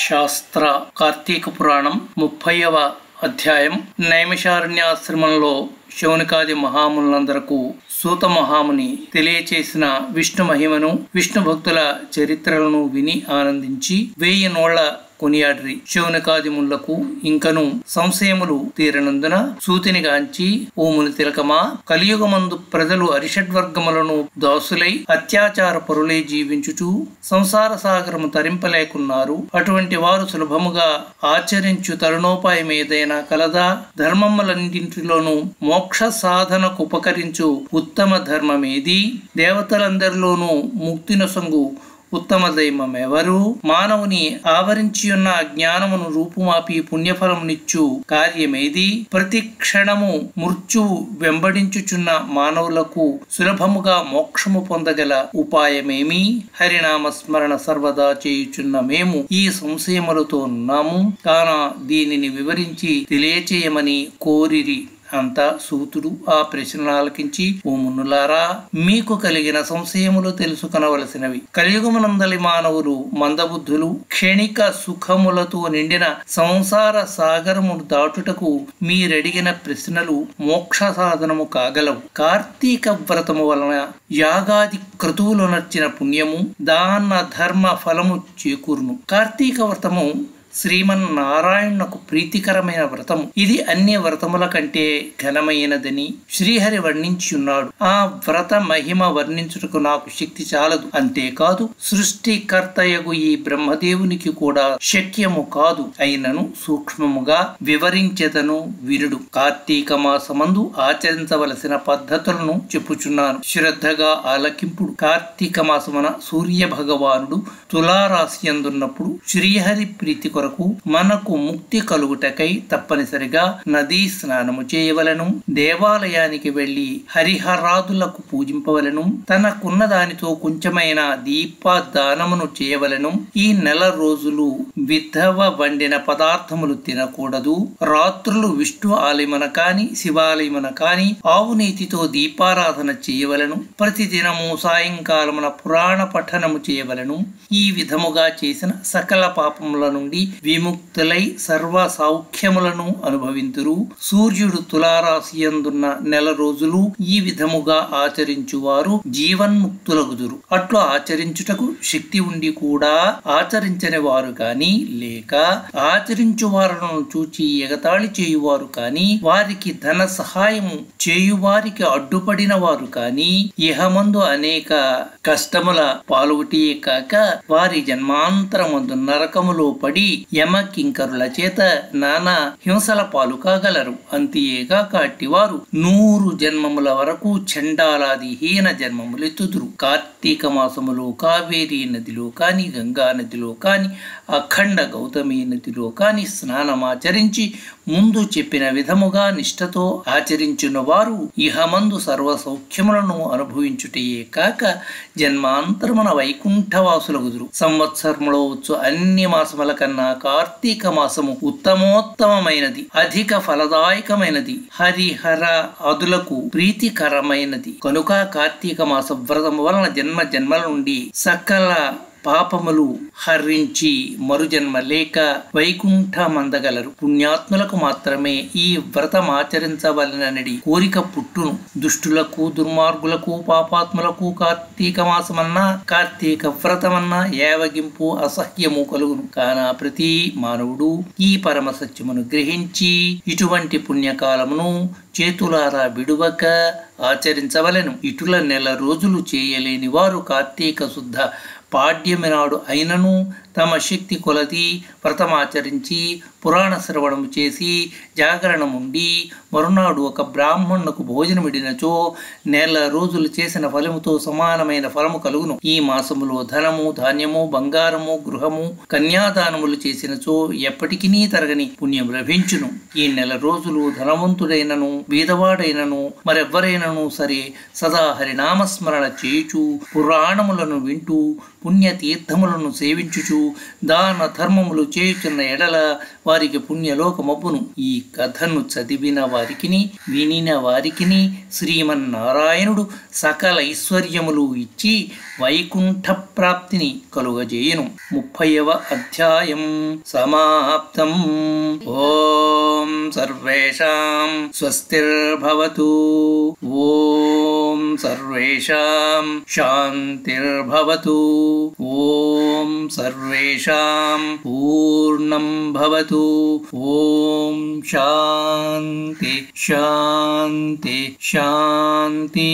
శాస్త్ర కార్తీక పురాణం 30వ అధ్యాయం. నైమిషారణ్యాశ్రమంలో శౌనకాది మహామునులందరకు సూత మహాముని తెలియచేసిన విష్ణు మహిమను, విష్ణు భక్తుల చరిత్రలను విని ఆనందించి 1000 నోళ్ల కొనియాడ్రి. శౌనకాది మునులకు ఇంకను సంశయములు తీరనందున సూతిని గాంచి, ఓ ముని తిలకమా, కలియుగమందు ప్రజలు అరిషడ్వర్గములను దాసులై అత్యాచార పరులై జీవించుచు సంసార సాగరము తరింపలేకున్నారు. అటువంటి వారు సులభముగా ఆచరించు తరుణోపాయం ఏదైనా కలదా? ధర్మములన్నింటిలోనూ మోక్ష సాధనకు ఉపకరించు ఉత్తమ ధర్మమేది? దేవతలందరిలోనూ ముక్తినొసంగు ఉత్తమ దైవమెవరు? మానవుని ఆవరించియున్న అజ్ఞానమును రూపుమాపి పుణ్యఫలమునిచ్చు కార్యమేది? ప్రతి క్షణము మృత్యువు వెంబడించుచున్న మానవులకు సులభముగా మోక్షము పొందగల ఉపాయమేమి? హరినామ స్మరణ సర్వదా చేయుచున్న మేము ఈ సంశయములతో ఉన్నాము కాన దీనిని వివరించి తెలియచేయమని కోరిరి. అంతా సూతుడు ఆ ప్రశ్నలు ఆలకించి, ఓ మునులారా, మీకు కలిగిన సంశయములు తెలుసుకొనవలసినవి. కలియుగమునందలి మానవులు మందబుద్ధులు, క్షణిక సుఖములతో నిండిన సంసార సాగరమును దాటుటకు మీరడిగిన ప్రశ్నలు మోక్ష సాధనము కాగలవు. కార్తీక వ్రతము వలన యాగాది క్రతువులు నర్చిన పుణ్యము, దాన ధర్మ ఫలము చేకూరును. కార్తీక వ్రతము శ్రీమన్నారాయణునకు ప్రీతికరమైన వ్రతము. ఇది అన్ని వ్రతముల కంటే ఘనమైనదని శ్రీహరి వర్ణించున్నాడు. ఆ వ్రత మహిమ వర్ణించుటకు నాకు శక్తి చాలదు. అంతేకాదు, సృష్టికర్తయగు ఈ బ్రహ్మదేవునికి కూడా శక్యము కాదు. అయినను సూక్ష్మముగా వివరించెదను వినుడు. కార్తీక మాసమందు ఆచరించవలసిన పద్ధతులను చెప్పుచున్నాను, శ్రద్ధగా ఆలకింపుడు. కార్తీక మాసమున సూర్య భగవానుడు తులారాశి అందున్నప్పుడు శ్రీహరి ప్రీతి కొరకు మనకు ముక్తి కలుగుటకై తప్పనిసరిగా నదీ స్నానము చేయవలను, దేవాలయానికి వెళ్లి హరిహరాదులకు పూజింపవలను, తనకున్న దానితో కొంచెమైన దీపదానమును చేయవలను. ఈ నెల రోజులు విధవ వండిన పదార్థములు తినకూడదు. రాత్రులు విష్ణు ఆలయమున కాని శివాలయమున కాని ఆవు నీతితో దీపారాధన చేయవలను. ప్రతిదినము సాయంకాలమున పురాణ పఠనము చేయవలను. ఈ విధముగా చేసిన సకల పాపముల నుండి విముక్తులై సర్వ సౌఖ్యములను అనుభవింతురు. సూర్యుడు తులారాశి అందున్న నెల రోజులు ఈ విధముగా ఆచరించువారు జీవన్ముక్తులగుదురు. అట్లు ఆచరించుటకు శక్తి ఉండి కూడా ఆచరించని వారు కాని, లేక ఆచరించు వారులను చూచి ఎగతాళి చేయువారు కాని, వారికి ధన సహాయము చేయువారికి అడ్డుపడిన వారు కాని, ఇహమందు అనేక కష్టముల పాల్గొటియే కాక వారి జన్మాంతరమందు నరకములో పడి యమకింకరుల చేత నానా హింసల పాలు కాగలరు. అంతేగాక అట్టివారు 100 జన్మముల వరకు చండాలాది హీన జన్మములెత్తుదురు. కార్తీక మాసములో కావేరీ నదిలో కాని, గంగా నదిలో కాని, అఖండ గౌతమి నదిలో కాని స్నానమాచరించి ముందు చెప్పిన విధముగా నిష్ఠతో ఆచరించిన వారు ఇహమందు సర్వ సౌఖ్యములను అనుభవించుటయే కాక జన్మాంతరమున వైకుంఠవాసులగుదురు. సంవత్సరములో వచ్చు అన్ని మాసముల కన్నా కార్తీక మాసము ఉత్తమోత్తమైనది, అధిక ఫలదాయకమైనది, హరిహర అదులకు ప్రీతికరమైనది. కనుక కార్తీక మాస వ్రతము వలన జన్మ జన్మల నుండి సకల పాపములు హరించి మరుజన్మ లేక వైకుంఠమందగలరు. పుణ్యాత్ములకు మాత్రమే ఈ వ్రతం ఆచరించవలనని కోరిక పుట్టును. దుష్టులకు, దుర్మార్గులకు, పాపాత్ములకు కార్తీక మాసమన్నా కార్తీక వ్రతమన్నా ఏవగింపు అసహ్యము కలుగును. కాన ప్రతి మానవుడు ఈ పరమ సత్యమును గ్రహించి ఇటువంటి పుణ్యకాలమును చేతులారా విడువక ఆచరించవలెను. ఇటుల నెల రోజులు చేయలేని వారు కార్తీక శుద్ధ పాడ్యమి నాడు అయినను తమ శక్తి కొలది వ్రతమాచరించి పురాణ శ్రవణము చేసి జాగరణముండి మరునాడు ఒక బ్రాహ్మణునకు భోజనమిడినచో నెల రోజులు చేసిన ఫలముతో సమానమైన ఫలము కలుగును. ఈ మాసములో ధనము, ధాన్యము, బంగారము, గృహము, కన్యాదానములు చేసినచో ఎప్పటికీ తరగని పుణ్యం లభించును. ఈ నెల రోజులు ధనవంతుడైనను బీదవాడైనను మరెవ్వరైనను సరే సదా హరినామస్మరణ చేయుచు పురాణములను వింటూ పుణ్యతీర్థములను సేవించుచు దాన ధర్మములు చేయుచున్న ఎడల వారికి పుణ్యలోకమబ్బును. ఈ కథను చదివిన వారికిని వినిన వారికిని శ్రీమన్నారాయణుడు సకల ఐశ్వర్యములు ఇచ్చి వైకుంఠ ప్రాప్తిని కలుగజేయును. 30వ అధ్యాయం సమాప్తం. ఓం సర్వేషాం స్వస్తిర్భవతు. ఓం సర్వేషాం శాంతిర్భవతు. ఓం సర్వేషాం పూర్ణం భవతు. ఓం శాంతి శాంతి శాంతి.